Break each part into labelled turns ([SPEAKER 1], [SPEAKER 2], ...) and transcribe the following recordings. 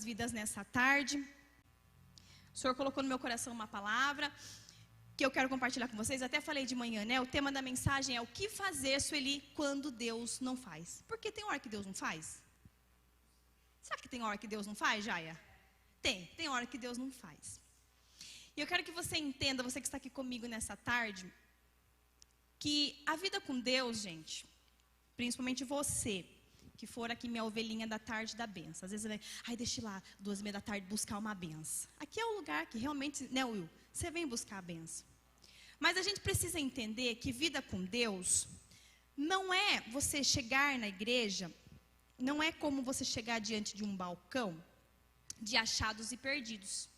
[SPEAKER 1] vidas nessa tarde. O Senhor colocou no meu coração uma palavra que eu quero compartilhar com vocês. Até falei de manhã, né? O tema da mensagem é o que fazer, Sueli, quando Deus não faz. Porque tem hora que Deus não faz? Sabe que tem hora que Deus não faz, Jaia? Tem hora que Deus não faz. E eu quero que você entenda, você que está aqui comigo nessa tarde, que a vida com Deus, gente, principalmente você, que for aqui minha ovelhinha da tarde da benção. Às vezes você vai, deixa eu ir lá, 2h30 da tarde, buscar uma benção. Aqui é o lugar que realmente, né, Will, você vem buscar a benção. Mas a gente precisa entender que vida com Deus não é você chegar na igreja, não é como você chegar diante de um balcão de achados e perdidos.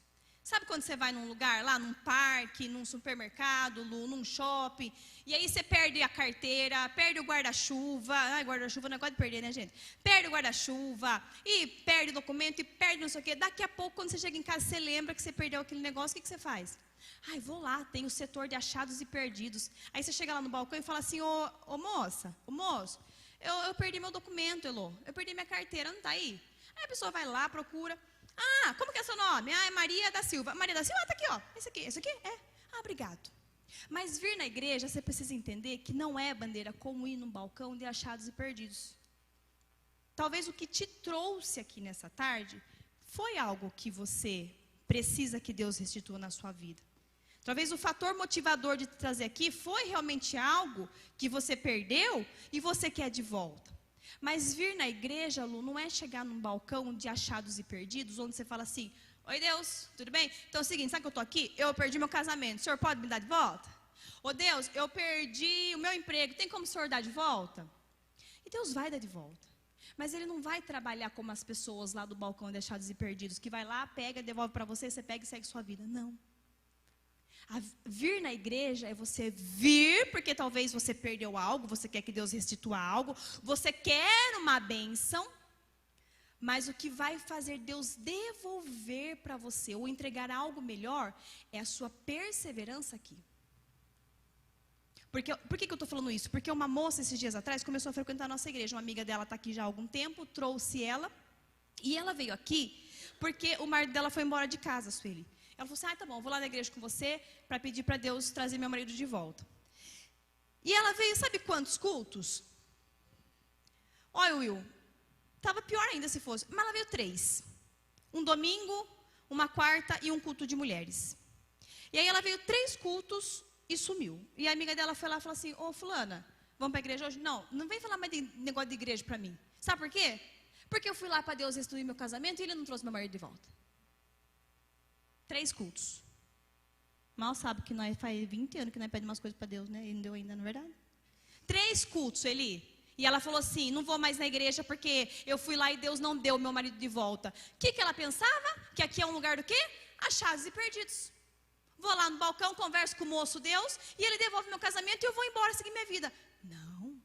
[SPEAKER 1] Sabe quando você vai num lugar, lá num parque, num supermercado, num shopping, e aí você perde a carteira, perde o guarda-chuva. Guarda-chuva não é negócio de perder, né, gente? Perde o guarda-chuva, e perde o documento, e perde não sei o quê. Daqui a pouco, quando você chega em casa, você lembra que você perdeu aquele negócio, o que você faz? Vou lá, tem o setor de achados e perdidos. Aí você chega lá no balcão e fala assim, ô moça, ô moço, eu perdi meu documento, Elô, eu perdi minha carteira, não tá aí? Aí a pessoa vai lá, procura. Como que é seu nome? É Maria da Silva. Maria da Silva, tá aqui, ó. Esse aqui? É. Obrigado. Mas vir na igreja, você precisa entender que não é, bandeira, como ir num balcão de achados e perdidos. Talvez o que te trouxe aqui nessa tarde foi algo que você precisa que Deus restitua na sua vida. Talvez o fator motivador de te trazer aqui foi realmente algo que você perdeu e você quer de volta. Mas vir na igreja, Lu, não é chegar num balcão de achados e perdidos, onde você fala assim, oi Deus, tudo bem? Então é o seguinte, sabe que eu estou aqui? Eu perdi meu casamento, o senhor pode me dar de volta? Ô Deus, eu perdi o meu emprego, tem como o senhor dar de volta? E Deus vai dar de volta. Mas Ele não vai trabalhar como as pessoas lá do balcão de achados e perdidos, que vai lá, pega, devolve para você, você pega e segue sua vida. Não. Vir na igreja é você vir, porque talvez você perdeu algo, você quer que Deus restitua algo, você quer uma bênção, mas o que vai fazer Deus devolver para você, ou entregar algo melhor, é a sua perseverança aqui. Por que eu estou falando isso? Porque uma moça, esses dias atrás, começou a frequentar a nossa igreja, uma amiga dela está aqui já há algum tempo, trouxe ela, e ela veio aqui, porque o marido dela foi embora de casa, Sueli. Ela falou assim, tá bom, vou lá na igreja com você para pedir para Deus trazer meu marido de volta. E ela veio, sabe quantos cultos? Olha, Will, estava pior ainda se fosse, mas ela veio 3. Um domingo, uma quarta e um culto de mulheres. E aí ela veio 3 cultos e sumiu. E a amiga dela foi lá e falou assim, fulana, vamos para a igreja hoje? Não vem falar mais de negócio de igreja para mim. Sabe por quê? Porque eu fui lá para Deus restituir meu casamento e Ele não trouxe meu marido de volta. 3 cultos. Mal sabe que nós faz 20 anos que nós pedimos umas coisas para Deus, né? E não deu ainda, não é verdade? 3 cultos, Eli. E ela falou assim, não vou mais na igreja porque eu fui lá e Deus não deu meu marido de volta. O que ela pensava? Que aqui é um lugar do quê? Achados e perdidos. Vou lá no balcão, converso com o moço Deus e Ele devolve meu casamento e eu vou embora seguir minha vida. Não.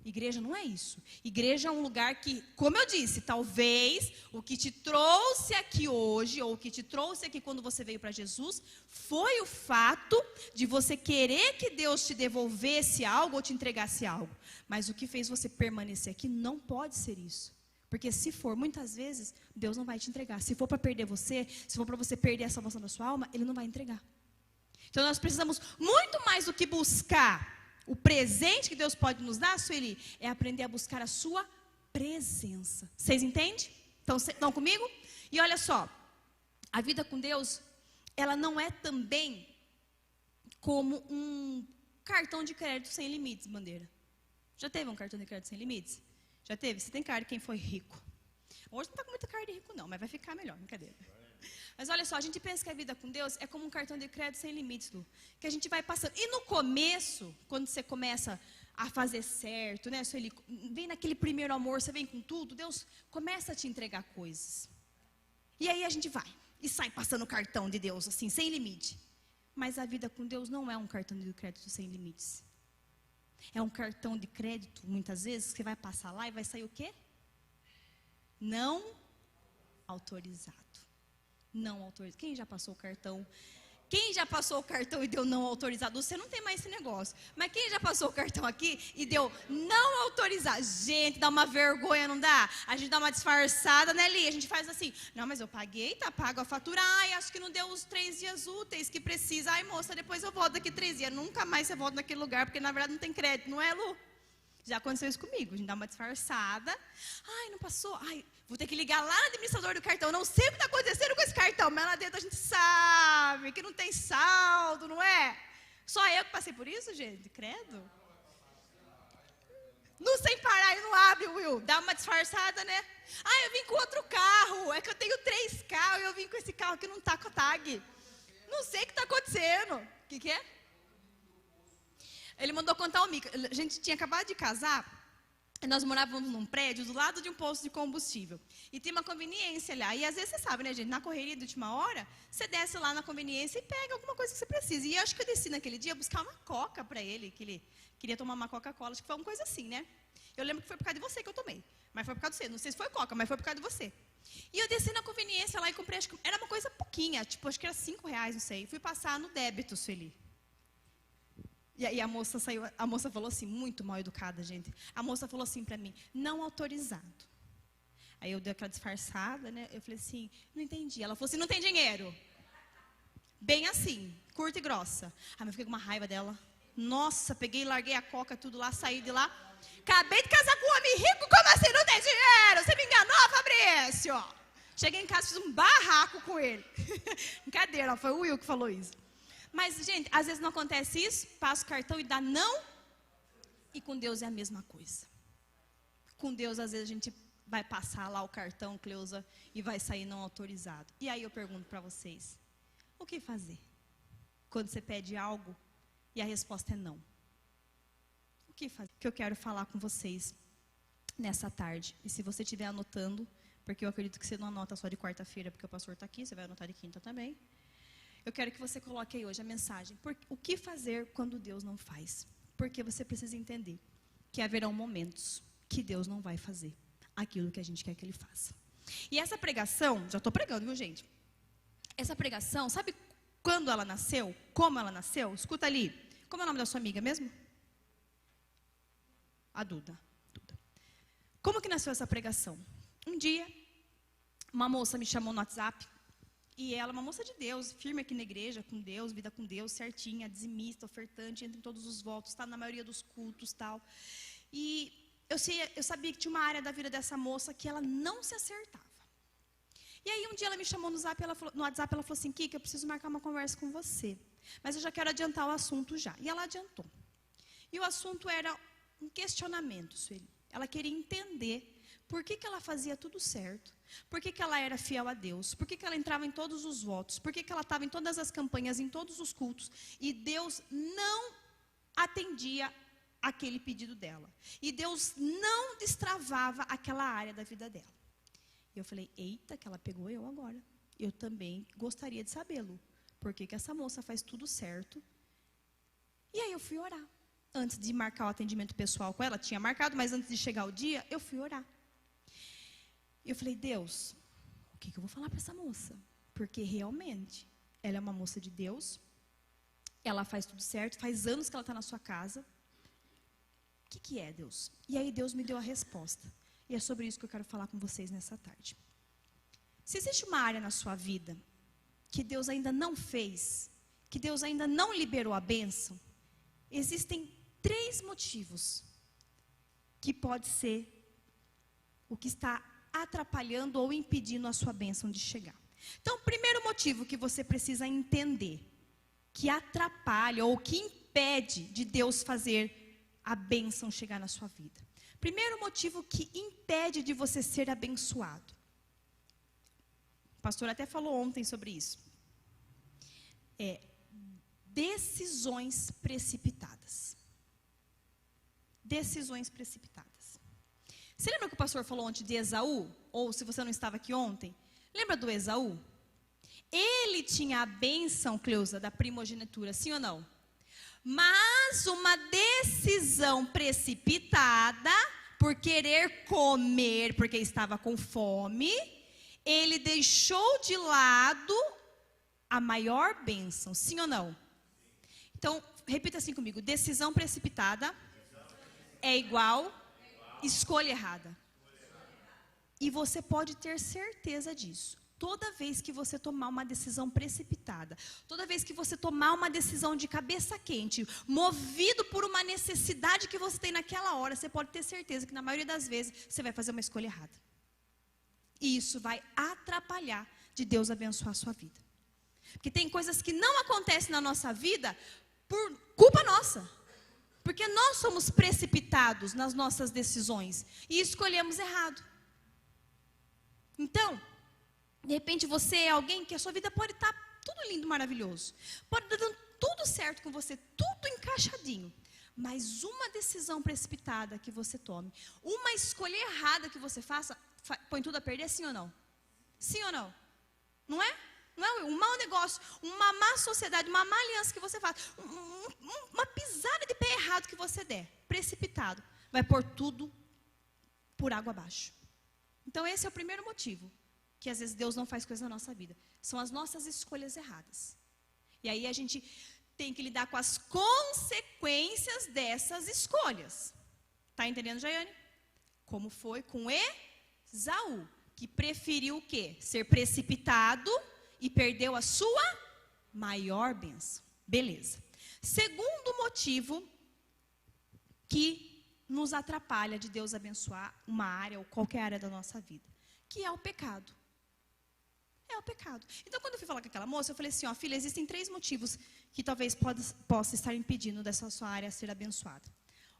[SPEAKER 1] Igreja não é isso. Igreja é um lugar que, como eu disse, talvez o que te trouxe aqui hoje, ou o que te trouxe aqui quando você veio para Jesus, foi o fato de você querer que Deus te devolvesse algo ou te entregasse algo. Mas o que fez você permanecer aqui não pode ser isso. Porque se for, muitas vezes, Deus não vai te entregar. Se for para perder você, se for para você perder a salvação da sua alma, Ele não vai entregar. Então nós precisamos muito mais do que buscar o presente que Deus pode nos dar, Sueli, é aprender a buscar a sua presença. Vocês entendem? Estão comigo? E olha só, a vida com Deus, ela não é também como um cartão de crédito sem limites, bandeira. Já teve um cartão de crédito sem limites? Já teve? Você tem cara de quem foi rico. Hoje não está com muita cara de rico não, mas vai ficar melhor, brincadeira. Mas olha só, a gente pensa que a vida com Deus é como um cartão de crédito sem limites, Lu, que a gente vai passando. E no começo, quando você começa a fazer certo, né, Sueli, vem naquele primeiro amor, você vem com tudo, Deus começa a te entregar coisas. E aí a gente vai e sai passando o cartão de Deus, assim, sem limite. Mas a vida com Deus não é um cartão de crédito sem limites. É um cartão de crédito, muitas vezes, que você vai passar lá e vai sair o quê? Não autorizado. Não autorizado. Quem já passou o cartão Quem já passou o cartão e deu não autorizado? Você não tem mais esse negócio. Mas quem já passou o cartão aqui e deu não autorizado? Gente, dá uma vergonha, não dá? A gente dá uma disfarçada, né, Li? A gente faz assim, não, mas eu paguei, tá pago a fatura. Ai, acho que não deu os 3 dias úteis que precisa. Ai, moça, depois eu volto daqui 3 dias. Nunca mais você volta naquele lugar, porque na verdade não tem crédito, não é, Lu? Já aconteceu isso comigo. A gente dá uma disfarçada. Ai, não passou. Ai, vou ter que ligar lá no administrador do cartão. Não sei o que está acontecendo com esse cartão, mas lá dentro a gente sabe que não tem saldo, não é? Só eu que passei por isso, gente? Credo. Não sem parar e não abre, Will. Dá uma disfarçada, né? Ah, eu vim com outro carro. É que eu tenho 3 carros e eu vim com esse carro que não está com a tag. Não sei o que está acontecendo. O que é? Ele mandou contar o mico. A gente tinha acabado de casar, e nós morávamos num prédio do lado de um posto de combustível. E tem uma conveniência lá. E às vezes você sabe, né, gente? Na correria de última hora, você desce lá na conveniência e pega alguma coisa que você precisa. E eu acho que eu desci naquele dia buscar uma coca para ele, que ele queria tomar uma Coca-Cola. Acho que foi uma coisa assim, né? Eu lembro que foi por causa de você que eu tomei. Mas foi por causa de você. Não sei se foi coca, mas foi por causa de você. E eu desci na conveniência lá e comprei, acho que era uma coisa pouquinha, tipo, acho que era R$5, não sei. Fui passar no débito, Sueli. E aí a moça saiu, a moça falou assim, muito mal educada, gente. A moça falou assim para mim, não autorizado. Aí eu dei aquela disfarçada, né? Eu falei assim, não entendi. Ela falou assim, não tem dinheiro. Bem assim, curta e grossa. Aí eu fiquei com uma raiva dela. Nossa, peguei, larguei a coca, tudo lá, saí de lá. Acabei de casar com um homem rico, como assim não tem dinheiro? Você me enganou, Fabrício? Cheguei em casa, fiz um barraco com ele. Brincadeira, foi o Will que falou isso. Mas, gente, às vezes não acontece isso, passa o cartão e dá não, e com Deus é a mesma coisa. Com Deus, às vezes, a gente vai passar lá o cartão, Cleusa, e vai sair não autorizado. E aí eu pergunto para vocês, o que fazer? Quando você pede algo e a resposta é não. O que fazer? O que eu quero falar com vocês nessa tarde. E se você estiver anotando, porque eu acredito que você não anota só de quarta-feira, porque o pastor está aqui, você vai anotar de quinta também. Eu quero que você coloque aí hoje a mensagem. O que fazer quando Deus não faz? Porque você precisa entender que haverão momentos que Deus não vai fazer aquilo que a gente quer que Ele faça. E essa pregação, já estou pregando, viu, gente? Essa pregação, sabe quando ela nasceu? Como ela nasceu? Escuta ali. Como é o nome da sua amiga mesmo? A Duda. Como que nasceu essa pregação? Um dia, uma moça me chamou no WhatsApp. E ela é uma moça de Deus, firme aqui na igreja, com Deus, vida com Deus, certinha, dizimista, ofertante, entra em todos os votos, está na maioria dos cultos e tal. E eu sabia que tinha uma área da vida dessa moça que ela não se acertava. E aí um dia ela me chamou no WhatsApp, ela falou assim, Kika, eu preciso marcar uma conversa com você. Mas eu já quero adiantar o assunto já. E ela adiantou. E o assunto era um questionamento, Sueli. Ela queria entender por que ela fazia tudo certo. Por que ela era fiel a Deus? Por que ela entrava em todos os votos? Por que ela estava em todas as campanhas, em todos os cultos? E Deus não atendia aquele pedido dela. E Deus não destravava aquela área da vida dela. E eu falei, eita, que ela pegou eu agora. Eu também gostaria de sabê-lo. Por que essa moça faz tudo certo? E aí eu fui orar. Antes de marcar o atendimento pessoal com ela, tinha marcado, mas antes de chegar o dia, eu fui orar. E eu falei, Deus, o que eu vou falar para essa moça? Porque realmente, ela é uma moça de Deus, ela faz tudo certo, faz anos que ela está na sua casa. O que é, Deus? E aí Deus me deu a resposta. E é sobre isso que eu quero falar com vocês nessa tarde. Se existe uma área na sua vida que Deus ainda não fez, que Deus ainda não liberou a bênção, existem 3 motivos que pode ser o que está atrapalhando ou impedindo a sua bênção de chegar. Então, o primeiro motivo que você precisa entender, que atrapalha ou que impede de Deus fazer a bênção chegar na sua vida. Primeiro motivo que impede de você ser abençoado. O pastor até falou ontem sobre isso. É decisões precipitadas. Decisões precipitadas. Você lembra que o pastor falou ontem de Esaú? Ou se você não estava aqui ontem, lembra do Esaú? Ele tinha a bênção, Cleusa, da primogenitura, sim ou não? Mas uma decisão precipitada, por querer comer, porque estava com fome, ele deixou de lado a maior bênção. Sim ou não? Então, repita assim comigo. Decisão precipitada é igual escolha errada. E você pode ter certeza disso. Toda vez que você tomar uma decisão precipitada, toda vez que você tomar uma decisão de cabeça quente, movido por uma necessidade que você tem naquela hora, você pode ter certeza que na maioria das vezes você vai fazer uma escolha errada. E isso vai atrapalhar de Deus abençoar a sua vida. Porque tem coisas que não acontecem na nossa vida por culpa nossa. Porque nós somos precipitados nas nossas decisões e escolhemos errado. Então, de repente você é alguém que a sua vida pode estar tudo lindo, maravilhoso. Pode estar dando tudo certo com você, tudo encaixadinho. Mas uma decisão precipitada que você tome, uma escolha errada que você faça, põe tudo a perder, sim ou não? Sim ou não? Não é? Não é um mau negócio, uma má sociedade, uma má aliança que você faz, uma pisada de pé errado que você der, precipitado, vai pôr tudo por água abaixo. Então esse é o primeiro motivo, que às vezes Deus não faz coisa na nossa vida. São as nossas escolhas erradas. E aí a gente tem que lidar com as consequências dessas escolhas. Está entendendo, Jaiane? Como foi com Esaú, que preferiu o quê? Ser precipitado e perdeu a sua maior bênção. Beleza. Segundo motivo que nos atrapalha de Deus abençoar uma área ou qualquer área da nossa vida, que é o pecado. É o pecado. Então, quando eu fui falar com aquela moça, eu falei assim, ó, filha, existem 3 motivos que talvez possa estar impedindo dessa sua área ser abençoada.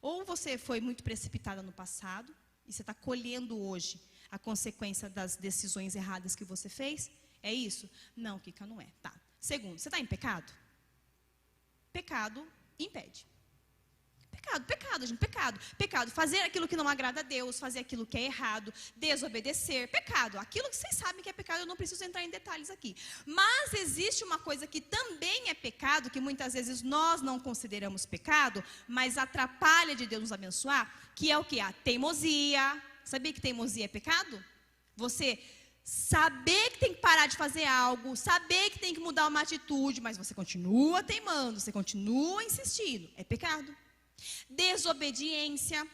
[SPEAKER 1] Ou você foi muito precipitada no passado, e você está colhendo hoje a consequência das decisões erradas que você fez. É isso? Não, Kika, não é. Tá. Segundo, você está em pecado? Pecado impede. Pecado, gente, pecado. Pecado, fazer aquilo que não agrada a Deus, fazer aquilo que é errado, desobedecer, pecado. Aquilo que vocês sabem que é pecado, eu não preciso entrar em detalhes aqui. Mas existe uma coisa que também é pecado, que muitas vezes nós não consideramos pecado, mas atrapalha de Deus nos abençoar, que é o que? A teimosia. Sabia que teimosia é pecado? Você saber que tem que parar de fazer algo, saber que tem que mudar uma atitude, mas você continua teimando, você continua insistindo, é pecado. Desobediência,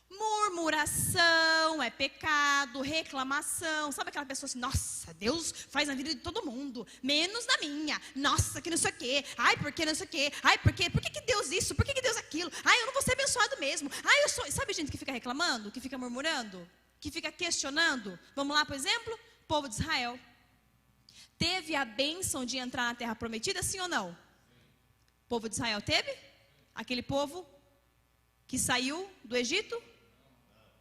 [SPEAKER 1] murmuração é pecado, reclamação. Sabe aquela pessoa assim, nossa, Deus faz na vida de todo mundo, menos na minha. Nossa, que não sei o quê. Ai, por que não sei o quê? Ai, por quê? Por que Deus isso? Por que Deus aquilo? Ai, eu não vou ser abençoado mesmo. Ai, eu sou... Sabe gente que fica reclamando, que fica murmurando, que fica questionando? Vamos lá, por exemplo, o povo de Israel. Teve a bênção de entrar na terra prometida, sim ou não? O povo de Israel teve? Aquele povo que saiu do Egito?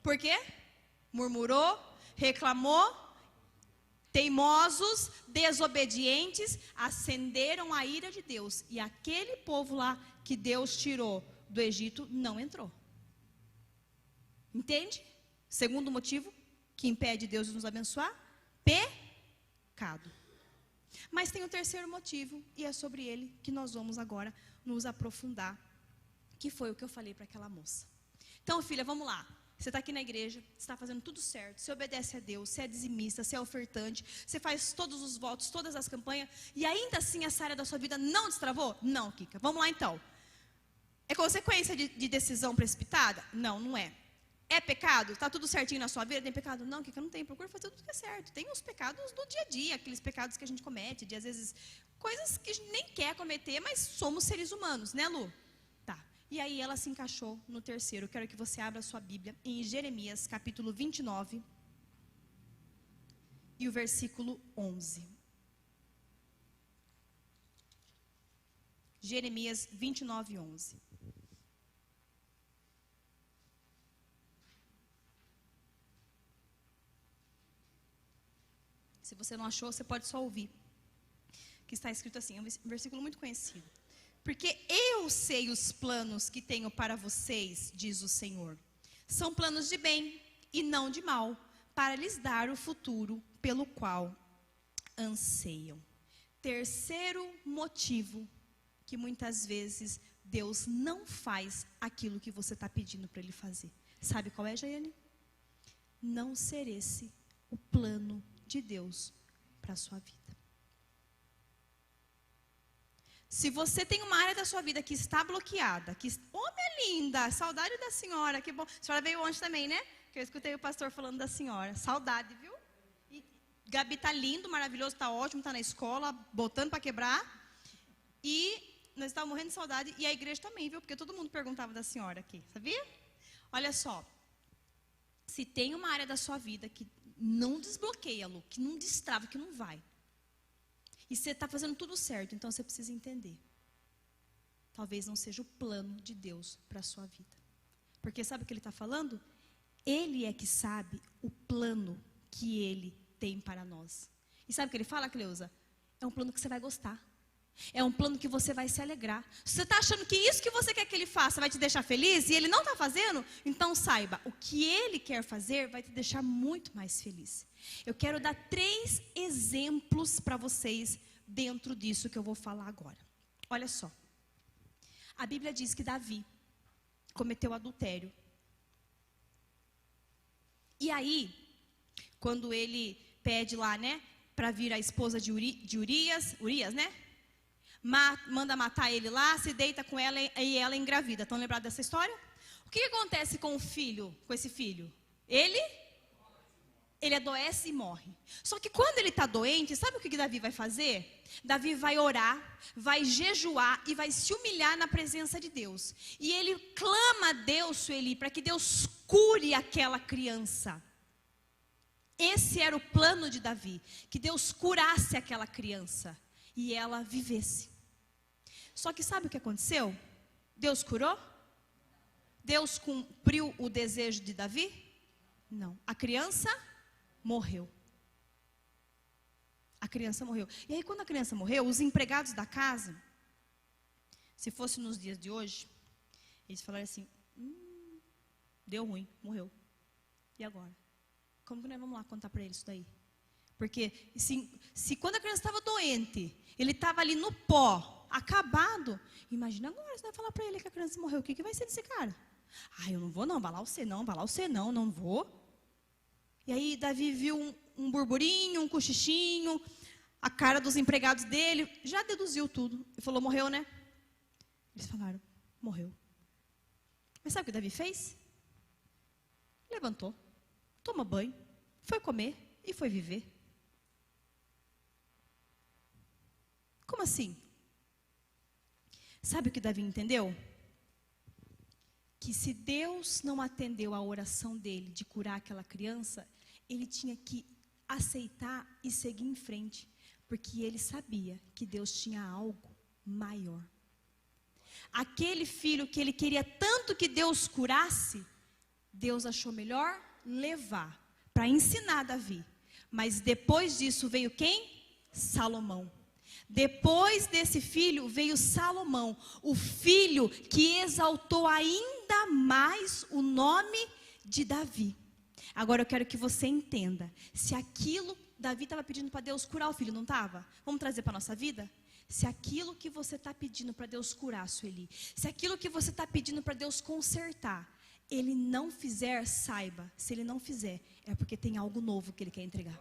[SPEAKER 1] Por quê? Murmurou, reclamou, teimosos, desobedientes, acenderam a ira de Deus. E aquele povo lá que Deus tirou do Egito não entrou. Entende? Segundo motivo que impede Deus de nos abençoar: pecado. Mas tem o terceiro motivo, e é sobre ele que nós vamos agora nos aprofundar, que foi o que eu falei para aquela moça. Então, filha, vamos lá. Você está aqui na igreja, você está fazendo tudo certo, você obedece a Deus, você é dizimista, você é ofertante, você faz todos os votos, todas as campanhas, e ainda assim essa área da sua vida não destravou? Não, Kika. Vamos lá então. É consequência de decisão precipitada? Não, não é. É pecado? Está tudo certinho na sua vida? Tem pecado? Não, Kika, não tem. Procura fazer tudo que é certo. Tem os pecados do dia a dia, aqueles pecados que a gente comete, de às vezes coisas que a gente nem quer cometer, mas somos seres humanos, né, Lu? Tá. E aí ela se encaixou no terceiro. Eu quero que você abra a sua Bíblia em Jeremias, capítulo 29, e o versículo 11. Jeremias 29, 11. Se você não achou, você pode só ouvir. Que está escrito assim, é um versículo muito conhecido. Porque eu sei os planos que tenho para vocês, diz o Senhor. São planos de bem e não de mal, para lhes dar o futuro pelo qual anseiam. Terceiro motivo que muitas vezes Deus não faz aquilo que você está pedindo para Ele fazer. Sabe qual é, Jaiane? Não ser esse o plano de Deus para a sua vida. Se você tem uma área da sua vida que está bloqueada, minha linda, saudade da senhora, que bom. A senhora veio ontem também, né? Que eu escutei o pastor falando da senhora. Saudade, viu? E Gabi tá lindo, maravilhoso, tá ótimo, tá na escola, botando para quebrar. E nós estávamos morrendo de saudade, e a igreja também, viu? Porque todo mundo perguntava da senhora aqui, sabia? Olha só, se tem uma área da sua vida que não desbloqueia, Lu, que não destrava, que não vai, e você está fazendo tudo certo, então você precisa entender. Talvez não seja o plano de Deus para a sua vida. Porque sabe o que ele está falando? Ele é que sabe o plano que ele tem para nós. E sabe o que ele fala, Cleusa? É um plano que você vai gostar. É um plano que você vai se alegrar. Se você está achando que isso que você quer que ele faça vai te deixar feliz e ele não está fazendo, então saiba, o que ele quer fazer vai te deixar muito mais feliz. Eu quero dar 3 exemplos para vocês dentro disso que eu vou falar agora. Olha só. A Bíblia diz que Davi cometeu adultério. E aí, quando ele pede lá, né, para vir a esposa de Urias, né? Manda matar ele lá, se deita com ela e ela engravida. Estão lembrados dessa história? O que acontece com o filho, com esse filho? Ele adoece e morre. Só que quando ele está doente, sabe o que Davi vai fazer? Davi vai orar, vai jejuar e vai se humilhar na presença de Deus. E ele clama a Deus, Sueli, para que Deus cure aquela criança. Esse era o plano de Davi, que Deus curasse aquela criança e ela vivesse. Só que sabe o que aconteceu? Deus curou? Deus cumpriu o desejo de Davi? Não. A criança morreu. A criança morreu. E aí quando a criança morreu, os empregados da casa, se fosse nos dias de hoje, eles falaram assim, deu ruim, morreu. E agora? Como que nós vamos lá contar para ele isso daí? Porque se quando a criança estava doente, ele estava ali no pó, acabado, imagina agora, você vai falar para ele que a criança morreu, o que vai ser desse cara? Eu não vou não, vai lá você não, não vou. E aí Davi viu um burburinho, um cochichinho, a cara dos empregados dele, já deduziu tudo. Ele falou, morreu, né? Eles falaram, morreu. Mas sabe o que Davi fez? Levantou, tomou banho, foi comer e foi viver. Como assim? Sabe o que Davi entendeu? Que se Deus não atendeu a oração dele de curar aquela criança, ele tinha que aceitar e seguir em frente, porque ele sabia que Deus tinha algo maior. Aquele filho que ele queria tanto que Deus curasse, Deus achou melhor levar para ensinar Davi. Mas depois disso veio quem? Salomão. Depois desse filho veio Salomão, o filho que exaltou ainda mais o nome de Davi. Agora eu quero que você entenda, se aquilo, Davi estava pedindo para Deus curar o filho, não estava? Vamos trazer para a nossa vida? Se aquilo que você está pedindo para Deus curar, Sueli, se aquilo que você está pedindo para Deus consertar, Ele não fizer, saiba, se Ele não fizer, é porque tem algo novo que Ele quer entregar.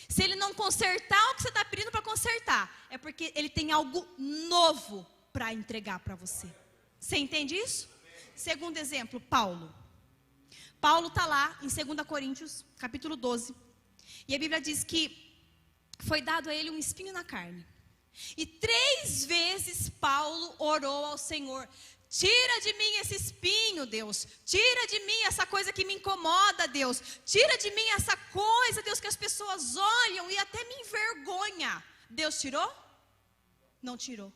[SPEAKER 1] Se Ele não consertar o que você está pedindo para consertar, é porque Ele tem algo novo para entregar para você. Você entende isso? Segundo exemplo, Paulo. Paulo está lá em 2 Coríntios, capítulo 12. E a Bíblia diz que foi dado a ele um espinho na carne. E 3 vezes Paulo orou ao Senhor: tira de mim esse espinho, Deus. Tira de mim essa coisa que me incomoda, Deus. Tira de mim essa coisa, Deus, que as pessoas olham e até me envergonha. Deus tirou? Não tirou.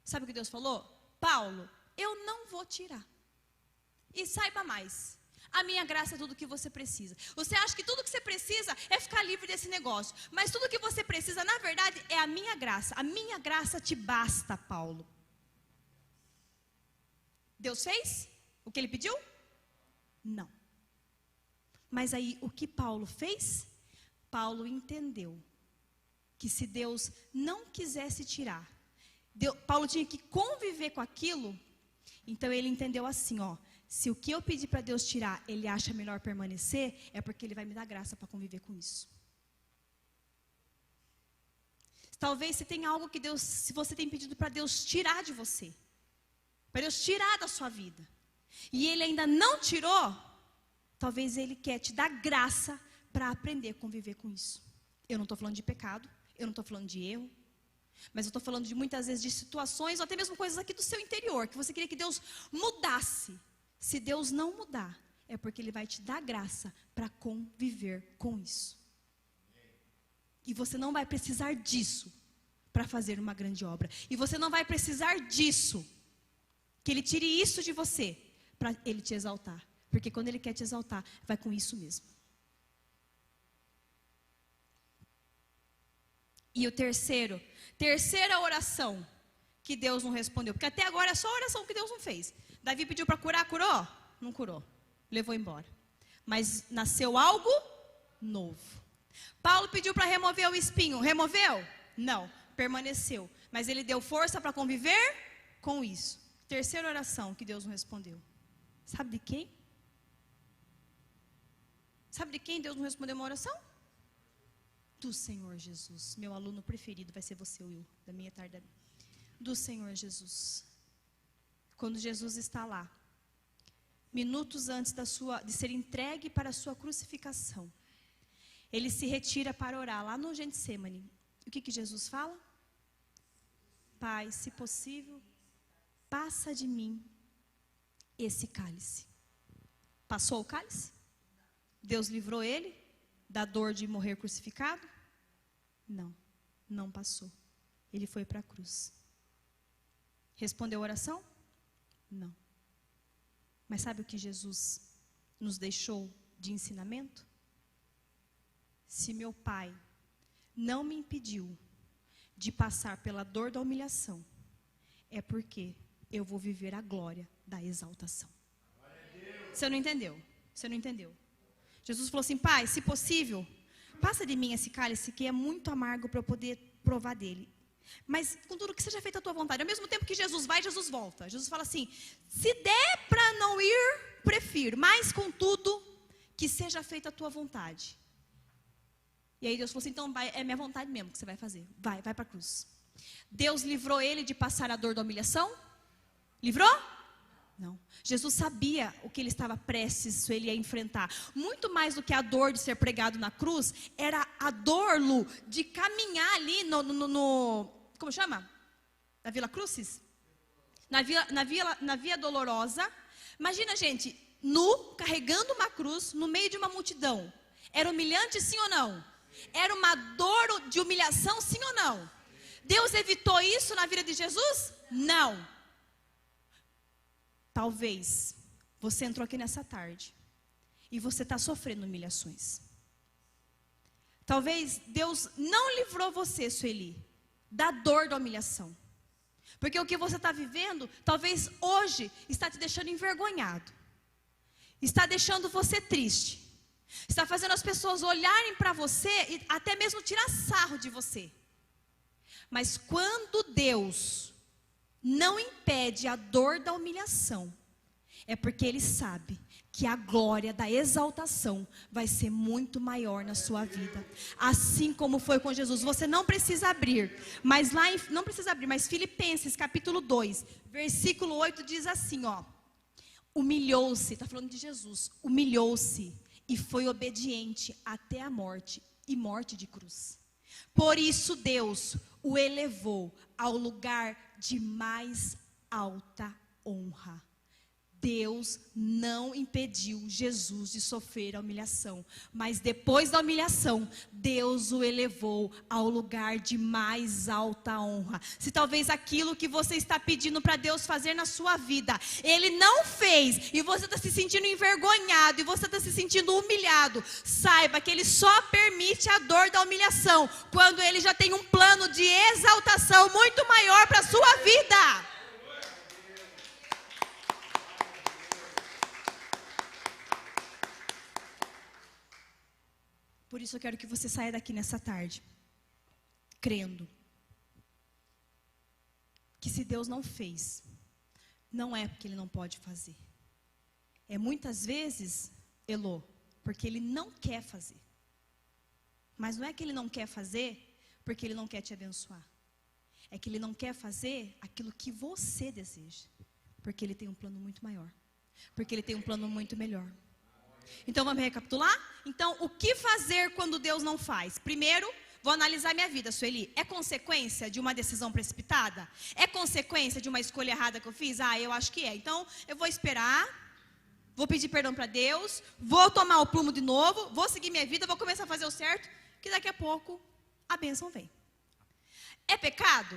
[SPEAKER 1] Sabe o que Deus falou? Paulo, eu não vou tirar. E saiba mais, a minha graça é tudo que você precisa. Você acha que tudo que você precisa é ficar livre desse negócio, mas tudo que você precisa, na verdade, é a minha graça. A minha graça te basta, Paulo. Deus fez o que ele pediu? Não. Mas aí, o que Paulo fez? Paulo entendeu que se Deus não quisesse tirar, Paulo tinha que conviver com aquilo. Então ele entendeu assim, se o que eu pedir para Deus tirar, Ele acha melhor permanecer, é porque Ele vai me dar graça para conviver com isso. Talvez se tem algo que Deus, se você tem pedido para Deus tirar de você, para Deus tirar da sua vida, e Ele ainda não tirou, talvez Ele quer te dar graça para aprender a conviver com isso. Eu não estou falando de pecado, eu não estou falando de erro, mas eu estou falando de muitas vezes de situações, ou até mesmo coisas aqui do seu interior, que você queria que Deus mudasse. Se Deus não mudar, é porque Ele vai te dar graça para conviver com isso. E você não vai precisar disso para fazer uma grande obra. E você não vai precisar disso, que Ele tire isso de você, para Ele te exaltar. Porque quando Ele quer te exaltar, vai com isso mesmo. E o terceira oração que Deus não respondeu. Porque até agora é só a oração que Deus não fez. Davi pediu para curar, curou? Não curou. Levou embora. Mas nasceu algo novo. Paulo pediu para remover o espinho. Removeu? Não. Permaneceu. Mas ele deu força para conviver com isso. Terceira oração que Deus não respondeu. Sabe de quem? Sabe de quem Deus não respondeu uma oração? Do Senhor Jesus. Meu aluno preferido vai ser você, Will, da minha tarde. Do Senhor Jesus. Quando Jesus está lá, minutos antes de ser entregue para a sua crucificação, Ele se retira para orar lá no Getsêmani. O que Jesus fala? Pai, se possível, passa de mim esse cálice. Passou o cálice? Deus livrou ele da dor de morrer crucificado? Não, não passou. Ele foi para a cruz. Respondeu a oração? Não. Mas sabe o que Jesus nos deixou de ensinamento? Se meu Pai não me impediu de passar pela dor da humilhação, é porque eu vou viver a glória da exaltação. Você não entendeu? Você não entendeu? Jesus falou assim: Pai, se possível, passa de mim esse cálice que é muito amargo para eu poder provar dele. Mas contudo que seja feita a tua vontade. Ao mesmo tempo que Jesus vai, Jesus volta. Jesus fala assim: se der para não ir, prefiro. Mas contudo que seja feita a tua vontade. E aí Deus falou assim: então vai, é minha vontade mesmo que você vai fazer. Vai para a cruz. Deus livrou ele de passar a dor da humilhação? Livrou? Não. Jesus sabia o que ele estava prestes, ele ia enfrentar. Muito mais do que a dor de ser pregado na cruz, era a dor, Lu, de caminhar ali como chama? Na Vila Crucis? Na Via Dolorosa. Imagina, gente, nu, carregando uma cruz, no meio de uma multidão. Era humilhante, sim ou não? Era uma dor de humilhação, sim ou não? Deus evitou isso na vida de Jesus? Não. Talvez você entrou aqui nessa tarde e você está sofrendo humilhações. Talvez Deus não livrou você, Sueli, da dor da humilhação. Porque o que você está vivendo, talvez hoje, está te deixando envergonhado. Está deixando você triste. Está fazendo as pessoas olharem para você e até mesmo tirar sarro de você. Mas quando Deus não impede a dor da humilhação, é porque Ele sabe que a glória da exaltação vai ser muito maior na sua vida. Assim como foi com Jesus. Você não precisa abrir, mas mas Filipenses capítulo 2, versículo 8 diz assim, ó: humilhou-se, está falando de Jesus, humilhou-se e foi obediente até a morte, e morte de cruz. Por isso Deus o elevou ao lugar de mais alta honra. Deus não impediu Jesus de sofrer a humilhação, mas depois da humilhação, Deus o elevou ao lugar de mais alta honra. Se talvez aquilo que você está pedindo para Deus fazer na sua vida, Ele não fez, e você está se sentindo envergonhado, e você está se sentindo humilhado, saiba que Ele só permite a dor da humilhação, quando Ele já tem um plano de exaltação muito maior para a sua vida. Por isso eu quero que você saia daqui nessa tarde, crendo que se Deus não fez, não é porque Ele não pode fazer. É muitas vezes, Elô, porque Ele não quer fazer. Mas não é que Ele não quer fazer, porque Ele não quer te abençoar. É que Ele não quer fazer aquilo que você deseja, porque Ele tem um plano muito maior, porque Ele tem um plano muito melhor. Então vamos recapitular? Então, o que fazer quando Deus não faz? Primeiro, vou analisar minha vida, Sueli. É consequência de uma decisão precipitada? É consequência de uma escolha errada que eu fiz? Eu acho que é. Então, eu vou esperar, vou pedir perdão para Deus, vou tomar o plumo de novo, vou seguir minha vida, vou começar a fazer o certo, que daqui a pouco a bênção vem. É pecado?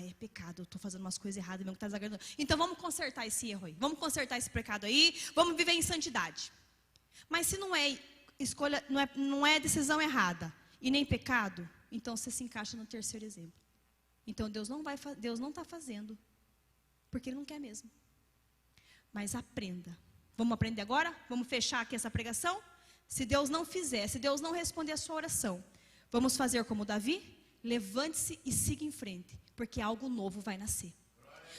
[SPEAKER 1] É pecado, eu estou fazendo umas coisas erradas mesmo que está desagradando. Então vamos consertar esse erro aí, vamos consertar esse pecado aí, vamos viver em santidade. Mas se não é escolha, não é decisão errada e nem pecado, então você se encaixa no terceiro exemplo. Então Deus não está fazendo, porque Ele não quer mesmo. Mas aprenda. Vamos aprender agora? Vamos fechar aqui essa pregação? Se Deus não fizer, se Deus não responder a sua oração, vamos fazer como Davi? Levante-se e siga em frente, porque algo novo vai nascer.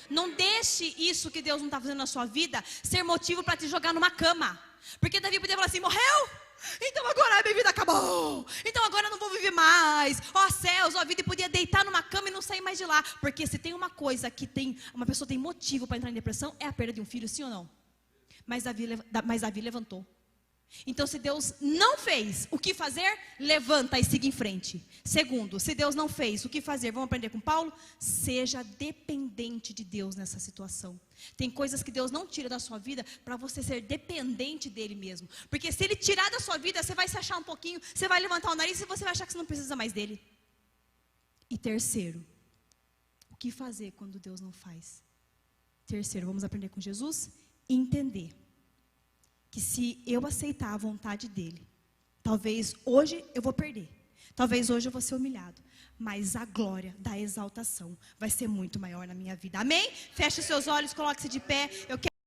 [SPEAKER 1] Não deixe isso que Deus não está fazendo na sua vida ser motivo para te jogar numa cama. Porque Davi podia falar assim, morreu? Então agora a minha vida acabou. Então agora eu não vou viver mais. Céus, a vida, e podia deitar numa cama e não sair mais de lá. Porque se tem uma coisa que uma pessoa tem motivo para entrar em depressão, é a perda de um filho, sim ou não? Mas Davi levantou. Então, se Deus não fez o que fazer, levanta e siga em frente. Segundo, se Deus não fez o que fazer, vamos aprender com Paulo? Seja dependente de Deus nessa situação. Tem coisas que Deus não tira da sua vida para você ser dependente dele mesmo. Porque se Ele tirar da sua vida, você vai se achar um pouquinho, você vai levantar o nariz e você vai achar que você não precisa mais dele. E terceiro, o que fazer quando Deus não faz? Terceiro, vamos aprender com Jesus? Entender que se eu aceitar a vontade dele, talvez hoje eu vou perder, talvez hoje eu vou ser humilhado, mas a glória da exaltação vai ser muito maior na minha vida. Amém? Feche seus olhos, coloque-se de pé. Eu quero